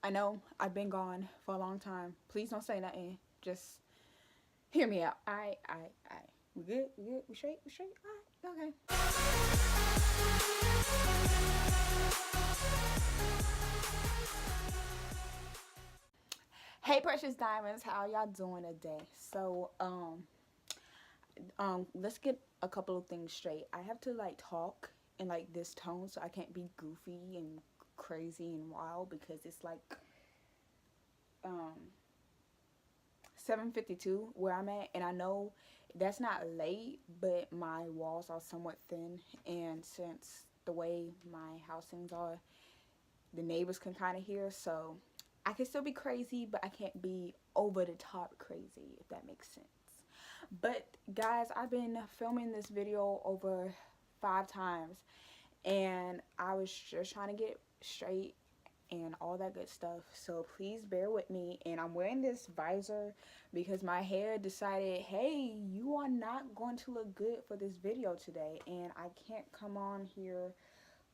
I know I've been gone for a long time. Please don't say nothing. Just hear me out. Alright. We good? We good? We straight? We straight? Alright, okay. Hey Precious Diamonds, how y'all doing today? So, let's get a couple of things straight. I have to like talk in like this tone so I can't be goofy and crazy and wild because it's like um 7:52 where I'm at, and I know that's not late, but my walls are somewhat thin, and since the way my housings are, the neighbors can kind of hear, so I can still be crazy, but I can't be over the top crazy, if that makes sense. But guys, I've been filming this video over 5 times, and I was just trying to get straight and all that good stuff, so please bear with me. And I'm wearing this visor because my hair decided, hey, you are not going to look good for this video today, and I can't come on here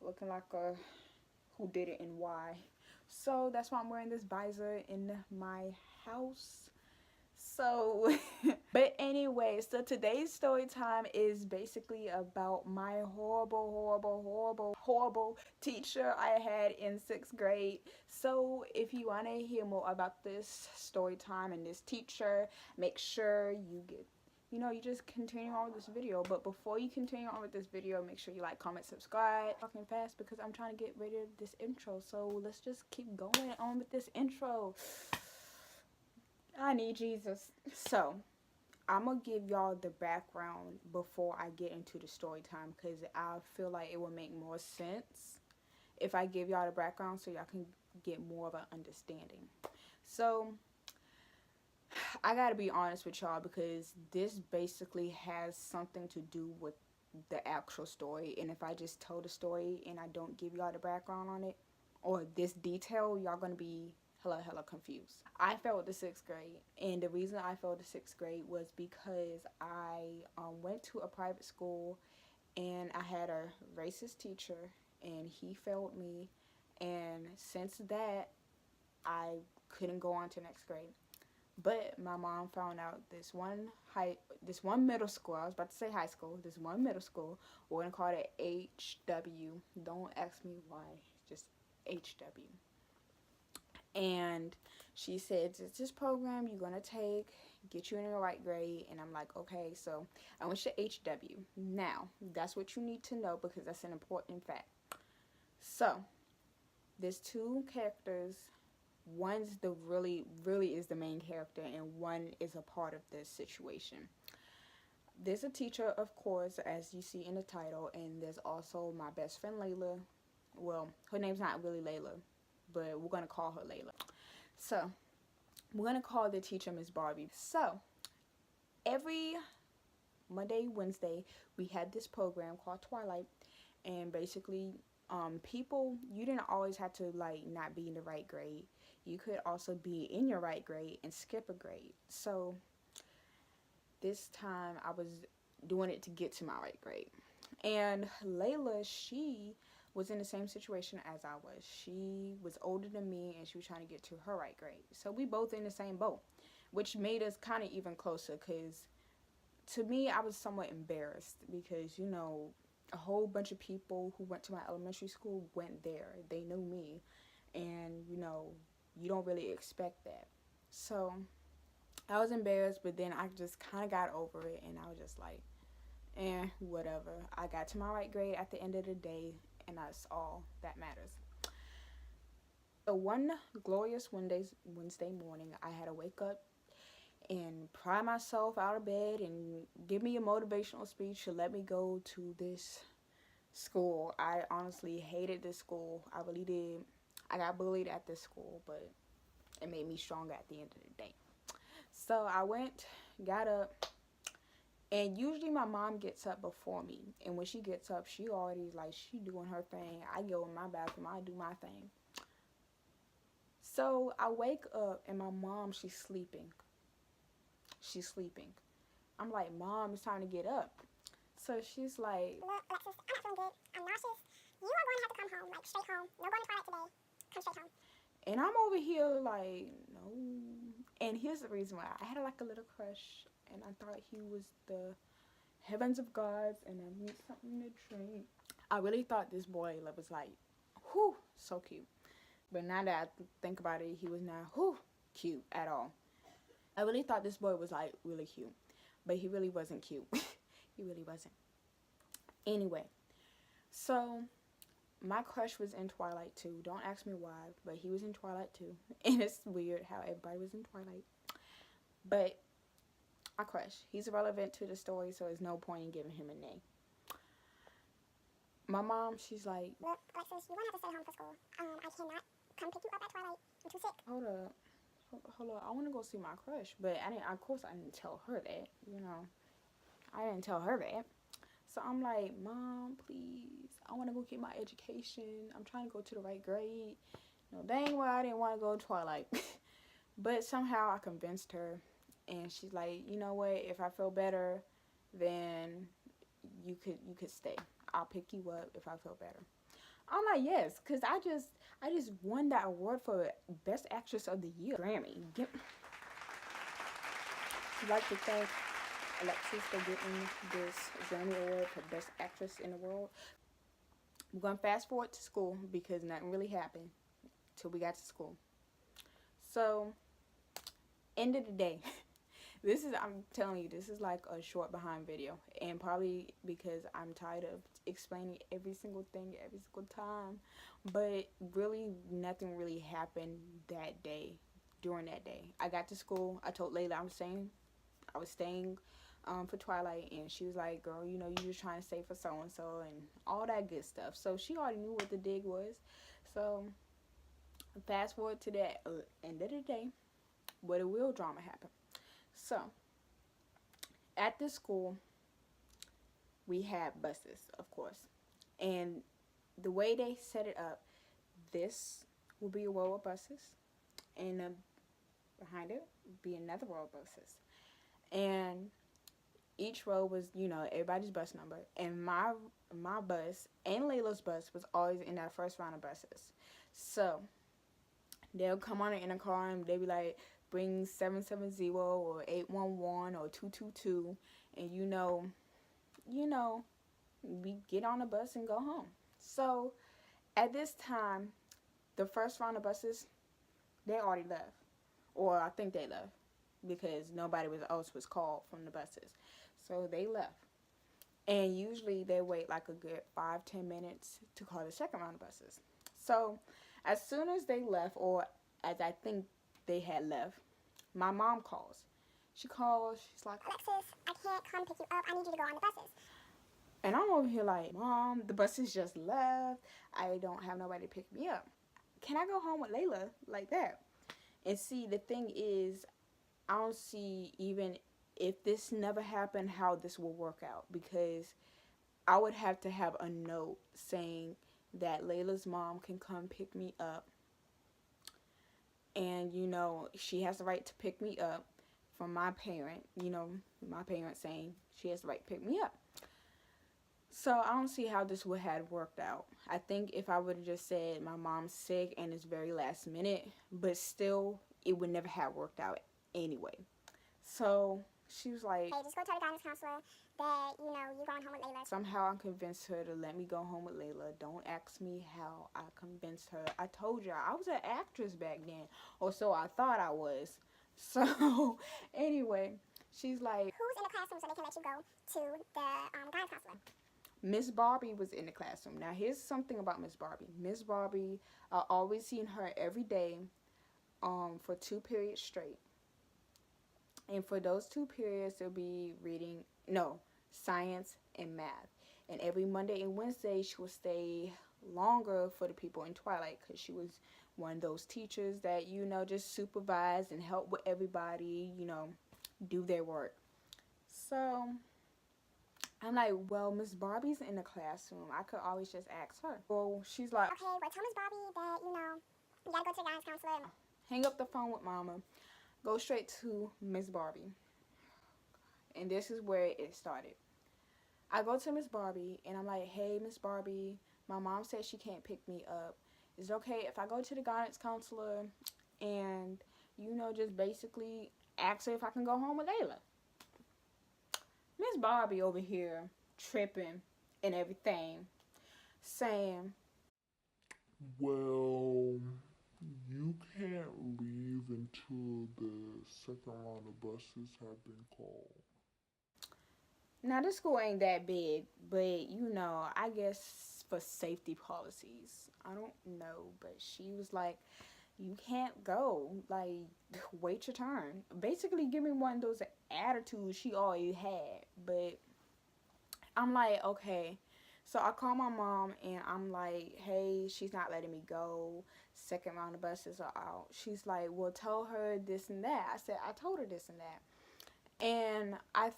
looking like a who did it and why. So that's why I'm wearing this visor in my house. So but anyway, so today's story time is basically about my horrible teacher I had in 6th grade. So if you want to hear more about this story time and this teacher, make sure you get, you just continue on with this video. But before you continue on with this video, make sure you like, comment, subscribe. Talking fast because I'm trying to get rid of this intro, so let's just keep going on with this intro. I need Jesus. So I'm gonna give y'all the background before I get into the story time, because I feel like it would make more sense if I give y'all the background so y'all can get more of an understanding. So I gotta be honest with y'all, because this basically has something to do with the actual story, and if I just tell the story and I don't give y'all the background on it or this detail, y'all gonna be hella confused. I failed the 6th grade, and the reason I failed the 6th grade was because I went to a private school, and I had a racist teacher, and he failed me, and since that I couldn't go on to next grade. But my mom found out this one middle school, I was about to say high school, this one middle school, we're gonna call it HW. Don't ask me why, just HW. And she said, it's this program you're gonna take, get you in the right grade. And I'm like, okay. So I went to HW. Now that's what you need to know, because that's an important fact. So there's 2 characters. One's the really is the main character, and one is a part of this situation. There's a teacher, of course, as you see in the title, and there's also my best friend Layla. Well, her name's not really Layla, but we're gonna call her Layla. So we're gonna call the teacher Miss Barbie. So every Monday, Wednesday, we had this program called Twilight, and basically people, you didn't always have to like not be in the right grade. You could also be in your right grade and skip a grade. So this time I was doing it to get to my right grade. And Layla, she was in the same situation as I was. She was older than me, and she was trying to get to her right grade. So we both in the same boat, which made us kind of even closer, because to me, I was somewhat embarrassed because, a whole bunch of people who went to my elementary school went there. They knew me, and, you don't really expect that. So I was embarrassed, but then I just kind of got over it, and I was just like, whatever. I got to my right grade at the end of the day, and that's all that matters. So one glorious Wednesday morning, I had to wake up and pry myself out of bed and give me a motivational speech to let me go to this school. I honestly hated this school. I really did. I got bullied at this school, but it made me stronger at the end of the day. So I went, got up, and usually my mom gets up before me. And when she gets up, she already like, she doing her thing. I go in my bathroom, I do my thing. So I wake up, and my mom, she's sleeping. I'm like, Mom, it's time to get up. So she's like, look, Alexis, I'm not feeling good. I'm nauseous. You are going to have to come home, like straight home. No going to Twilight today. Come straight home. And I'm over here like, no. And here's the reason why. I had like a little crush, and I thought he was the heavens of gods, and I need something to drink. I really thought this boy was like, whew, so cute. But now that I think about it, he was not, whew, cute at all. I really thought this boy was like really cute, but he really wasn't cute. He really wasn't. Anyway, so my crush was in Twilight too. Don't ask me why, but he was in Twilight too. And it's weird how everybody was in Twilight. But my crush, he's irrelevant to the story, so there's no point in giving him a name. My mom, she's like, look, Alexis, you won't have to stay home for school. I cannot come pick you up at Twilight. I'm too sick. hold up. Hold up. I want to go see my crush. But I didn't, of course, I didn't tell her that, you know. I didn't tell her that. So I'm like, Mom, please, I want to go get my education. I'm trying to go to the right grade. No, dang well, I didn't want to go to Twilight. But somehow I convinced her. And she's like, you know what? If I feel better, then you could stay. I'll pick you up if I feel better. I'm like, yes, because I just won that award for Best Actress of the Year, Grammy. I'd like to thank Alexis for getting this Grammy Award for Best Actress in the world. We're going to fast forward to school because nothing really happened till we got to school. So, end of the day. I'm telling you, this is like a short behind video. And probably because I'm tired of explaining every single thing every single time. But really, nothing really happened that day, during that day. I got to school. I told Layla I was staying for Twilight. And she was like, girl, you know, you just trying to stay for so-and-so and all that good stuff. So she already knew what the dig was. So fast forward to that end of the day, where the real drama happened. So, at this school, we had buses, of course. And the way they set it up, this will be a row of buses. And behind it would be another row of buses. And each row was, you know, everybody's bus number. And my bus and Layla's bus was always in that first round of buses. So, they'll come on the intercom and they'll be like, bring 770 or 811 or 222, and you know, we get on the bus and go home. So at this time, the first round of buses, they already left, or I think they left because nobody else was called from the buses. So they left, and usually they wait like a good 5-10 minutes to call the second round of buses. So as soon as they left, or as I think they had left, my mom calls. She calls, she's like, Alexis, I can't come pick you up. I need you to go on the buses. And I'm over here like, Mom, the buses just left. I don't have nobody to pick me up. Can I go home with Layla like that? And see, the thing is, I don't see, even if this never happened, how this will work out. Because I would have to have a note saying that Layla's mom can come pick me up. And, you know, she has the right to pick me up from my parent. You know, my parent saying she has the right to pick me up. So I don't see how this would have worked out. I think if I would have just said my mom's sick and it's very last minute, but still, it would never have worked out anyway. So she was like, hey, just go tell the guidance counselor that, you know, you're going home with Layla. Somehow I convinced her to let me go home with Layla. Don't ask me how I convinced her. I told you I was an actress back then, or so I thought I was. So anyway, she's like, who's in the classroom so they can let you go to the guidance counselor? Miss Barbie was in the classroom. Now here's something about Miss Barbie. Miss Barbie, I always seen her every day for 2 periods straight. And for those 2 periods, they'll be science and math. And every Monday and Wednesday, she would stay longer for the people in Twilight because she was one of those teachers that, you know, just supervise and help with everybody, you know, do their work. So I'm like, well, Miss Barbie's in the classroom. I could always just ask her. Well, she's like, okay, well, tell Miss Barbie that, you know, you gotta go to the guidance counselor. Hang up the phone with Mama. Go straight to Miss Barbie. And this is where it started. I go to Miss Barbie and I'm like, hey, Miss Barbie, my mom said she can't pick me up. is it okay if I go to the guidance counselor and, just basically ask her if I can go home with Layla? Miss Barbie over here tripping and everything, saying, well, you can't leave until the second round of buses have been called. now this school ain't that big, but I guess for safety policies. I don't know, but she was like, you can't go. Like, wait your turn. Basically, give me one of those attitudes she always had. But I'm like, okay. So I call my mom and I'm like, hey, she's not letting me go. Second round of buses are out. She's like, well, tell her this and that. I said, I told her this and that. And I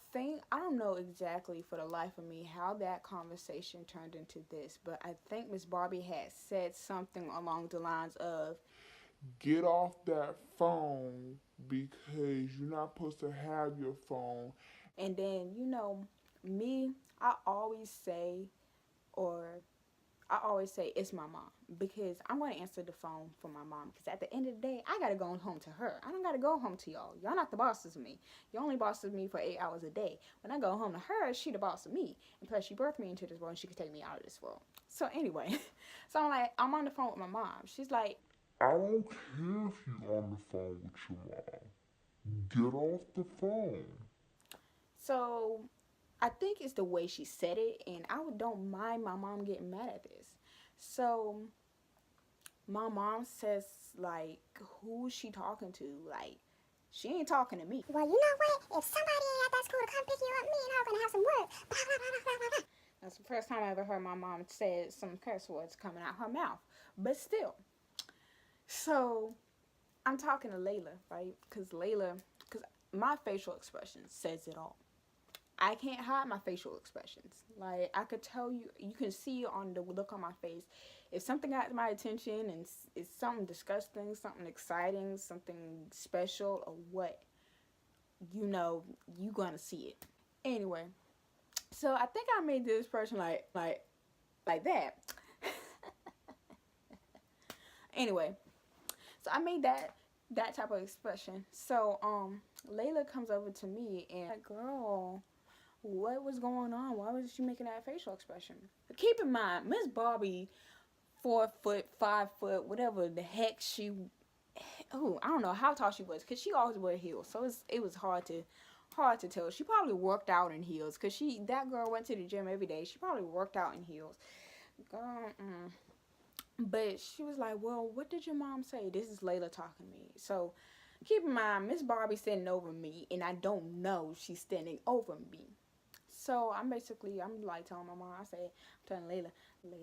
don't know exactly for the life of me how that conversation turned into this, but I think Miss Barbie had said something along the lines of, Get off that phone because you're not supposed to have your phone. and then, me, I always say, or I always say it's my mom because I'm going to answer the phone for my mom because at the end of the day, I got to go home to her. I don't got to go home to y'all. Y'all not the bosses of me. You only bosses me for 8 hours a day. When I go home to her, she the boss of me. And plus, she birthed me into this world and she could take me out of this world. So anyway, so I'm on the phone with my mom. She's like, I don't care if you're on the phone with your mom. Get off the phone. so I think it's the way she said it, and I don't mind my mom getting mad at this. So my mom says, like, who's she talking to? Like, she ain't talking to me. Well, you know what? If somebody ain't at that school to come pick you up, me and her are gonna have some words. Blah, blah, blah, blah, blah, blah. That's the first time I ever heard my mom say some curse words coming out her mouth. But still. So I'm talking to Layla, right? Because my facial expression says it all. I can't hide my facial expressions. Like, I could tell you, you can see on the look on my face. If something got my attention and it's something disgusting, something exciting, something special, or what, you gonna see it. Anyway, so I think I made this person like that. Anyway, so I made that type of expression. So Layla comes over to me and like, girl, what was going on? Why was she making that facial expression? But keep in mind, Miss Barbie, 4 foot, 5 foot, whatever the heck she, I don't know how tall she was, cause she always wear heels, so it was hard to tell. She probably worked out in heels, cause that girl went to the gym every day. She probably worked out in heels, girl. But she was like, well, what did your mom say? This is Layla talking to me. So keep in mind, Miss Barbie standing over me, and I don't know she's standing over me. So I'm like telling my mom, I'm telling Layla,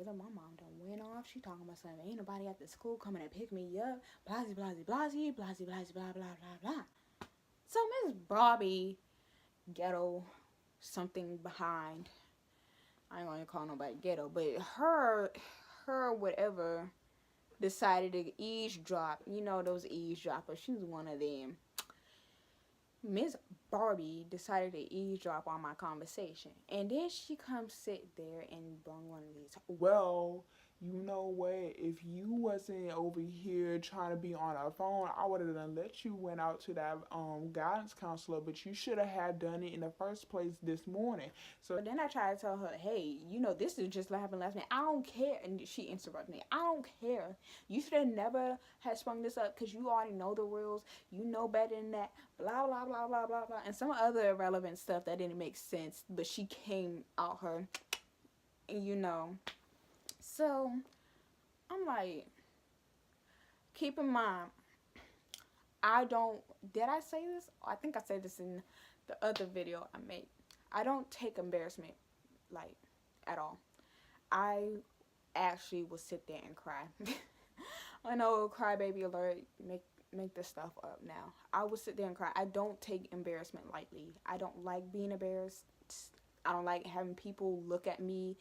my mom done went off. She talking about something. Ain't nobody at the school coming to pick me up. Blasey, blasey, blasey, blasey, blasey, blah, blah, blah, blah. So Miss Barbie, ghetto, something behind. I ain't gonna call nobody ghetto, but her whatever decided to eavesdrop. You know those eavesdroppers. She was one of them. Miss Barbie decided to eavesdrop on my conversation. And then she comes sit there and brung one of these. Well, you know what? If you wasn't over here trying to be on our phone, I would have done let you went out to that guidance counselor, but you should have had done it in the first place this morning. So But then I tried to tell her, hey, this is just what happened last night. I don't care. And she interrupted me. I don't care. You should have never had sprung this up because you already know the rules. You know better than that. Blah, blah, blah, blah, blah, blah. And some other irrelevant stuff that didn't make sense. But she came out her, So I'm like, keep in mind, did I say this? I think I said this in the other video I made. I don't take embarrassment, like, at all. I actually will sit there and cry. I know, crybaby alert, make this stuff up now. I will sit there and cry. I don't take embarrassment lightly. I don't like being embarrassed. I don't like having people look at me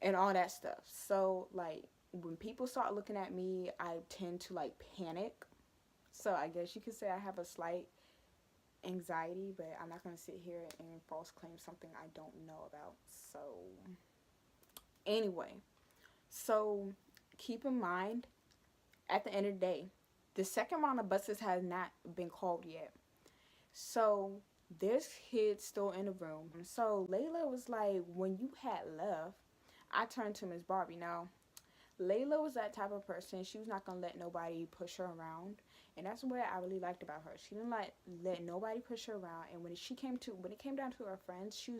and all that stuff. So, like, when people start looking at me, I tend to, like, panic. So I guess you could say I have a slight anxiety, but I'm not going to sit here and false claim something I don't know about. So, anyway. So, keep in mind, at the end of the day, the second round of buses has not been called yet. So there's kids still in the room. So Layla was like, when you had left, I turned to Miss Barbie. Now, Layla was that type of person. She was not gonna let nobody push her around, and that's what I really liked about her. She didn't let nobody push her around. And when it came down to her friends, she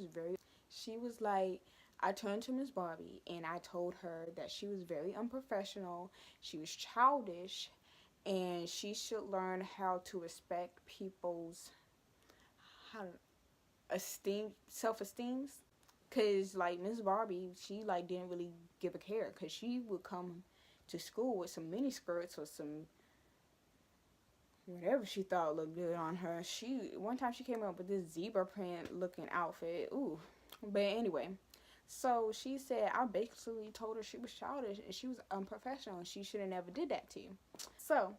was like, I turned to Miss Barbie and I told her that she was very unprofessional. She was childish, and she should learn how to respect people's how self-esteems. Cause like Miss Barbie, she like didn't really give a care. Cause she would come to school with some mini skirts or some whatever she thought looked good on her. One time she came up with this zebra print looking outfit. Ooh, but anyway, so she said I basically told her she was childish and she was unprofessional and she should have never did that to you. So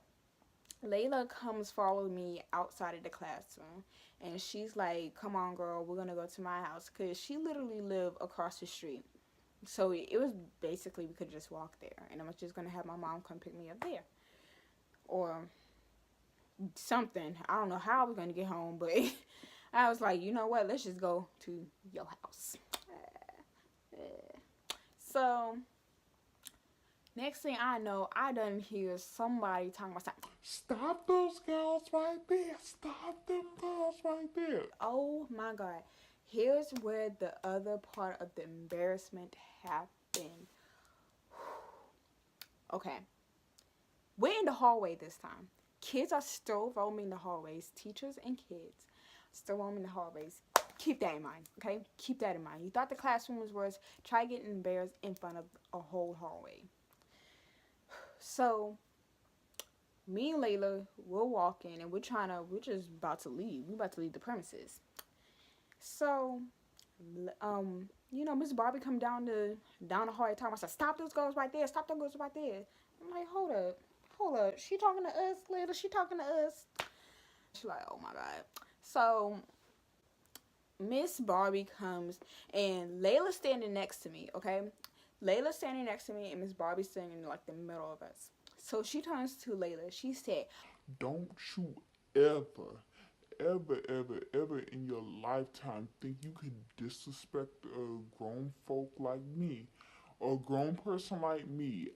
Layla comes follow me outside of the classroom, and she's like, come on girl, we're gonna go to my house, because she literally lived across the street. So it was basically, we could just walk there, and I was just gonna have my mom come pick me up there or something. I don't know how I was gonna get home, but I was like, you know what, let's just go to your house. So next thing I know, I done hear somebody talking about something. Stop those girls right there. Stop them girls right there. Oh my God. Here's where the other part of the embarrassment happened. Okay. We're in the hallway this time. Kids are still roaming the hallways. Teachers and kids still roaming the hallways. Keep that in mind, okay? Keep that in mind. You thought the classroom was worse. Try getting embarrassed in front of a whole hallway. So, me and Layla, we're walking and we're just about to leave. We're about to leave the premises. So, Miss Barbie come down the hallway talking about, stop those girls right there. Stop those girls right there. I'm like, hold up. She talking to us, Layla. She talking to us. She's like, oh my God. So, Miss Barbie comes and Layla's standing next to me, okay? Layla's standing next to me and Miss Barbie's standing in like the middle of us. So she turns to Layla. She said, don't you ever in your lifetime think you could disrespect a grown folk like me, or a grown person like me?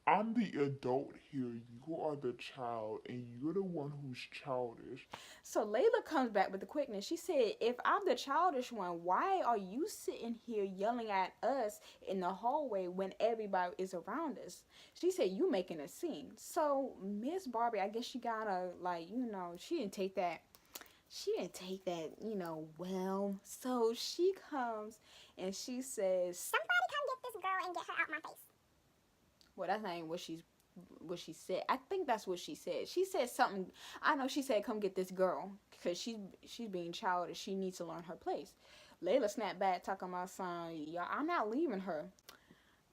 I'm the adult here, you are the child, and you're the one who's childish. So Layla comes back with the quickness. She said, if I'm the childish one, why are you sitting here yelling at us in the hallway when everybody is around us? She said, you making a scene. So Miss Barbie, I guess she gotta, she didn't take that, well. So she comes and she says, somebody come get this girl and get her out my face. Well, that's not even what she said. I think that's what she said. She said something. I know she said, come get this girl, because she's being childish. She needs to learn her place. Layla snapped back, talking about son, y'all, I'm not leaving her.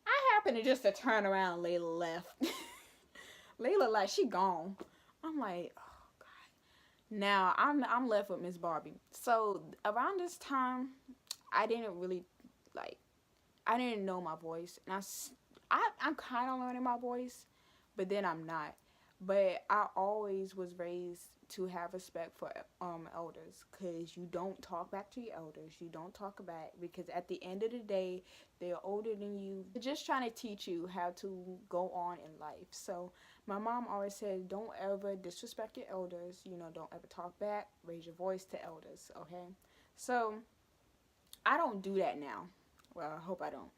I happened to just turn around. Layla left. Layla, like, she gone. I'm like, oh God. Now I'm left with Miss Barbie. So around this time, I didn't know my voice, and I'm kind of learning my voice, but then I'm not. But I always was raised to have respect for elders, because you don't talk back to your elders. You don't talk back, because at the end of the day, they're older than you. They're just trying to teach you how to go on in life. So my mom always said, don't ever disrespect your elders. Don't ever talk back. Raise your voice to elders, okay? So I don't do that now. Well, I hope I don't.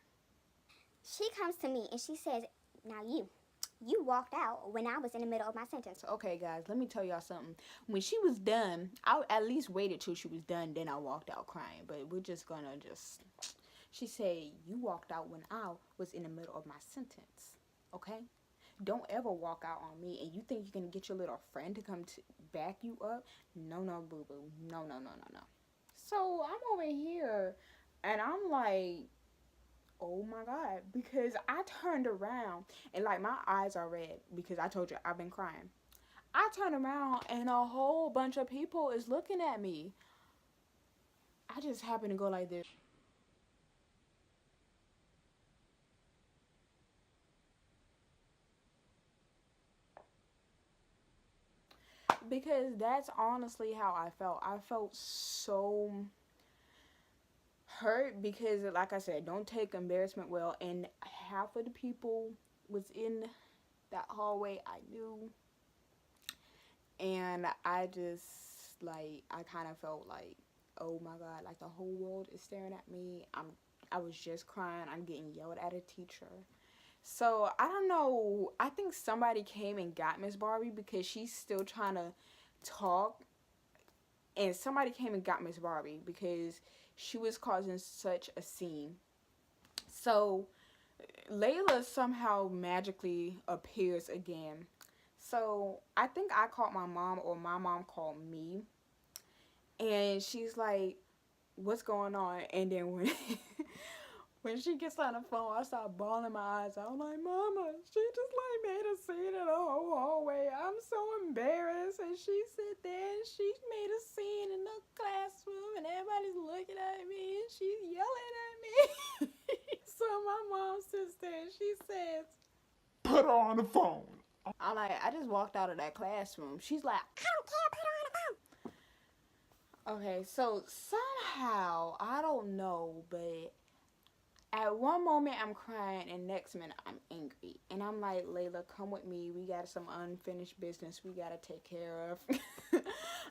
She comes to me and she says, now you walked out when I was in the middle of my sentence. Okay, guys, let me tell y'all something. When she was done, I at least waited till she was done, then I walked out crying. But we're just gonna she said, you walked out when I was in the middle of my sentence, okay? Don't ever walk out on me and you think you're gonna get your little friend to come to back you up. No, boo-boo. No. So I'm over here and I'm like, oh my God, because I turned around and like my eyes are red because I told you I've been crying. I turned around and a whole bunch of people is looking at me. I just happened to go like this. because that's honestly how I felt. I felt so hurt because, like I said, don't take embarrassment well. And half of the people was in that hallway I knew, and I just I kind of felt like, oh my god, like the whole world is staring at me. I was just crying. I'm getting yelled at a teacher. So I don't know. I think somebody came and got Miss Barbie because she's still trying to talk, and somebody came and got Miss Barbie because she was causing such a scene. So Layla somehow magically appears again. So I think I called my mom, or my mom called me, and she's like, "What's going on?" And then when when she gets on the phone, I start bawling my eyes out. I'm like, "Mama, she just made a scene in the whole hallway. I'm so embarrassed." And she sit there and she made a scene in the classroom, and everybody's looking at me and she's yelling at me. So my mom sits there and she says, Put her on the phone. I'm like, I just walked out of that classroom. She's like, I don't care, put her on the phone. Okay, so somehow, I don't know, but at one moment I'm crying and next minute I'm angry. And I'm like, Layla, come with me. We got some unfinished business we gotta take care of.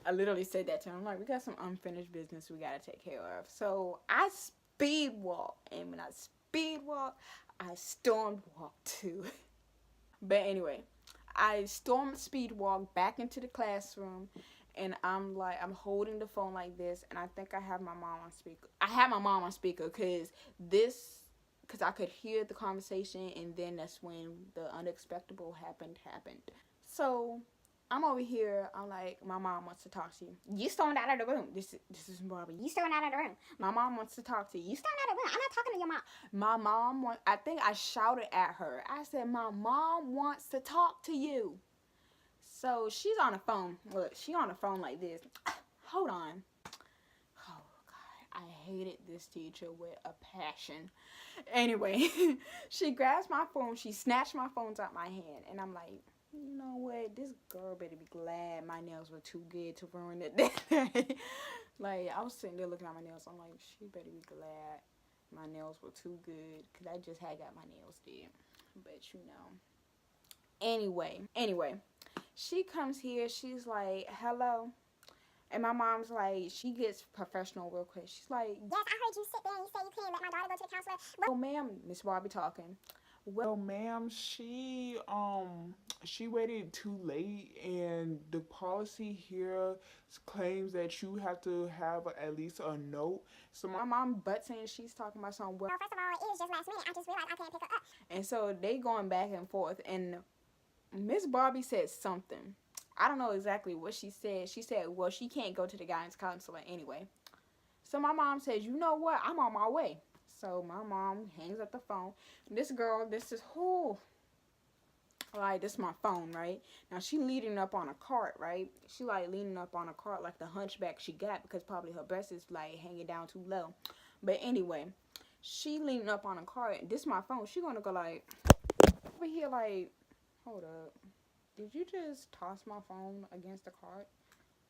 I literally said that to her. I'm like, we got some unfinished business we gotta take care of. So I speed walk, and when I speed walk, I stormed walk too. But anyway, I stormed speed walk back into the classroom, and I'm holding the phone like this, and I think I have my mom on speaker. I had my mom on speaker because I could hear the conversation, and then that's when the unexpected happened. So I'm over here. I'm like, my mom wants to talk to you. You stormed out of the room. This is Barbie. You stormed out of the room. My mom wants to talk to you. You stormed out of the room. I'm not talking to your mom. My mom I think I shouted at her. I said, my mom wants to talk to you. So she's on the phone. Look, she on the phone like this. Hold on. Oh, God. I hated this teacher with a passion. Anyway, she grabs my phone. She snatched my phones out my hand. And I'm like, you know what? This girl better be glad my nails were too good to ruin it that day. Like, I was sitting there looking at my nails. I'm like, she better be glad my nails were too good. Because I just had got my nails did. But, you know. Anyway. She comes here. She's like, hello. And my mom's like, she gets professional real quick. She's like, Yes, I heard you sit there and you say you can't let my daughter go to the counselor. oh, ma'am, Miss Barbie talking. Well, ma'am, she waited too late, and the policy here claims that you have to have at least a note. So My mom butts in. She's talking about something. Well, first of all, it was just last minute. I just realized I can't pick her up. And so they going back and forth. And Miss Barbie said something. I don't know exactly what she said. She said, well, she can't go to the guidance counselor anyway. So my mom says, you know what? I'm on my way. So my mom hangs up the phone. This girl, this is who? Like, this is my phone, right? Now, she leaning up on a cart, right? She, like, leaning up on a cart like the hunchback she got because probably her breast is, like, hanging down too low. But anyway, she leaning up on a cart. This is my phone. She gonna go, like, over here, like, hold up. Did you just toss my phone against the cart?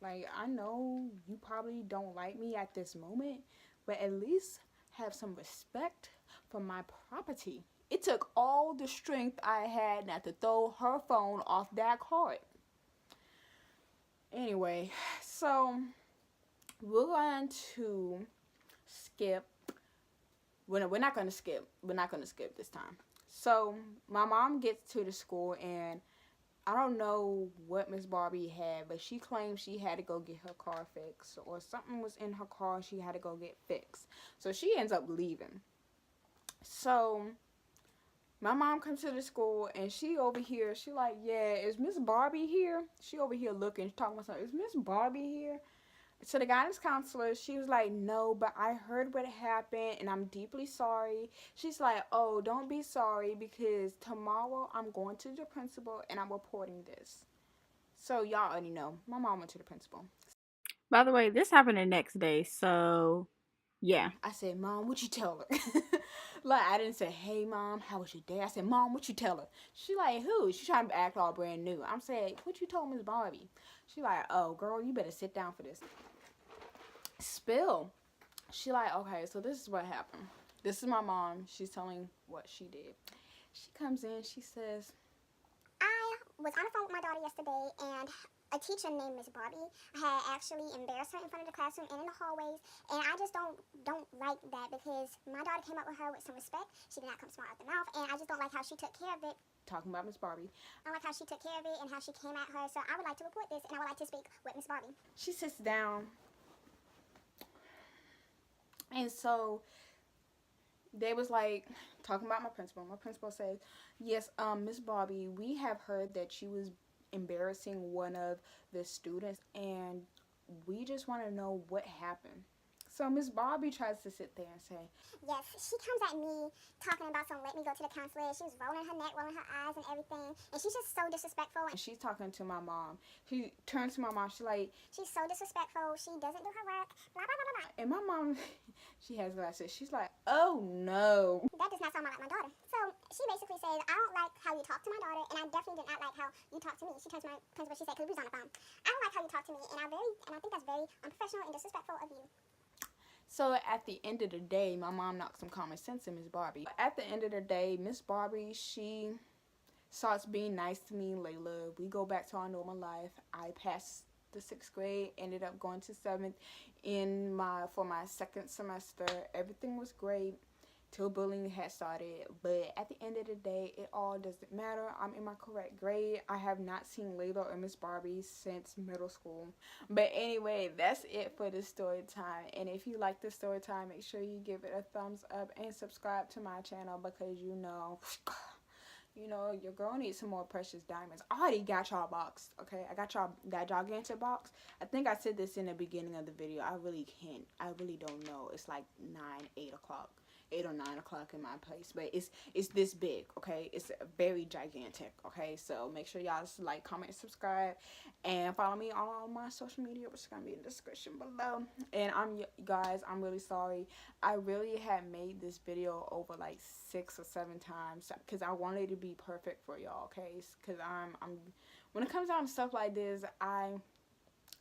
Like, I know you probably don't like me at this moment, but at least have some respect for my property. It took all the strength I had not to throw her phone off that cart. Anyway, so we're going to skip. We're not going to skip. We're not going to skip this time. So my mom gets to the school, and I don't know what Miss Barbie had, but she claimed she had to go get her car fixed, or something was in her car she had to go get fixed. So she ends up leaving. So my mom comes to the school, and she over here, she like, yeah, is Miss Barbie here? She over here looking, talking about something. Is Miss Barbie here? So the guidance counselor, she was like, no, but I heard what happened, and I'm deeply sorry. She's like, oh, don't be sorry, because tomorrow I'm going to the principal, and I'm reporting this. So y'all already know, my mom went to the principal. By the way, this happened the next day, so Yeah. I said, Mom, what you tell her? Like, I didn't say, hey, Mom, how was your day? I said, Mom, what you tell her? She like, who? She trying to act all brand new. I'm saying, what you told Miss Barbie? She like, oh, girl, you better sit down for this. Spill. She like, okay, so this is what happened. This is my mom. She's telling what she did. She comes in. She says, I was on the phone with my daughter yesterday, and a teacher named Miss Barbie had actually embarrassed her in front of the classroom and in the hallways, and I just don't like that, because my daughter came up with her with some respect. She did not come smart out the mouth, and I just don't like how she took care of it. Talking about Miss Barbie. I don't like how she took care of it and how she came at her, so I would like to report this, and I would like to speak with Miss Barbie. She sits down, and so they was like talking about my principal. My principal says, yes, Miss Barbie, we have heard that she was embarrassing one of the students, and we just want to know what happened. So Miss Barbie tries to sit there and say, yes, she comes at me talking about some let me go to the counselor. She was rolling her neck, rolling her eyes and everything, and she's just so disrespectful. and she's talking to my mom. She turns to my mom. She's like, She's so disrespectful. She doesn't do her work. Blah, blah, blah, blah, blah. and my mom, she has glasses. She's like, oh no. That does not sound like my daughter. So she basically says, I don't like how you talk to my daughter, and I definitely did not like how you talk to me. She turns to my principal. She said, because we was on the phone. I don't like how you talk to me, and I think that's very unprofessional and disrespectful of you. So at the end of the day, my mom knocked some common sense in Miss Barbie. At the end of the day, Miss Barbie, she starts being nice to me, Layla. We go back to our normal life. I passed the 6th grade, ended up going to 7th for my 2nd semester. Everything was great till bullying had started. But at the end of the day, it all doesn't matter. I'm in my correct grade. I have not seen Layla or Miss Barbie since middle school. But anyway, that's it for the story time. And if you like the story time, make sure you give it a thumbs up and subscribe to my channel, because you know, your girl needs some more precious diamonds. I already got y'all boxed, okay? I got y'all that gigantic box. I think I said this in the beginning of the video. I really don't know. It's like 8 o'clock. 8 or 9 o'clock in my place, but it's this big, okay? It's very gigantic, okay? So make sure y'all like, comment, subscribe, and follow me on all my social media, which is gonna be in the description below. And guys, I'm really sorry. I really had made this video over like 6 or 7 times because I wanted it to be perfect for y'all, okay? Because I'm when it comes down to stuff like this, I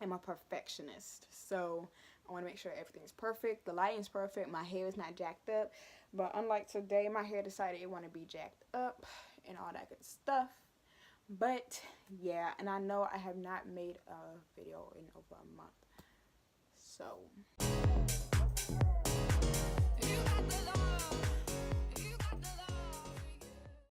am a perfectionist, so I want to make sure everything's perfect. The lighting's perfect. My hair is not jacked up. But unlike today, my hair decided it want to be jacked up and all that good stuff. But yeah, and I know I have not made a video in over a month. So.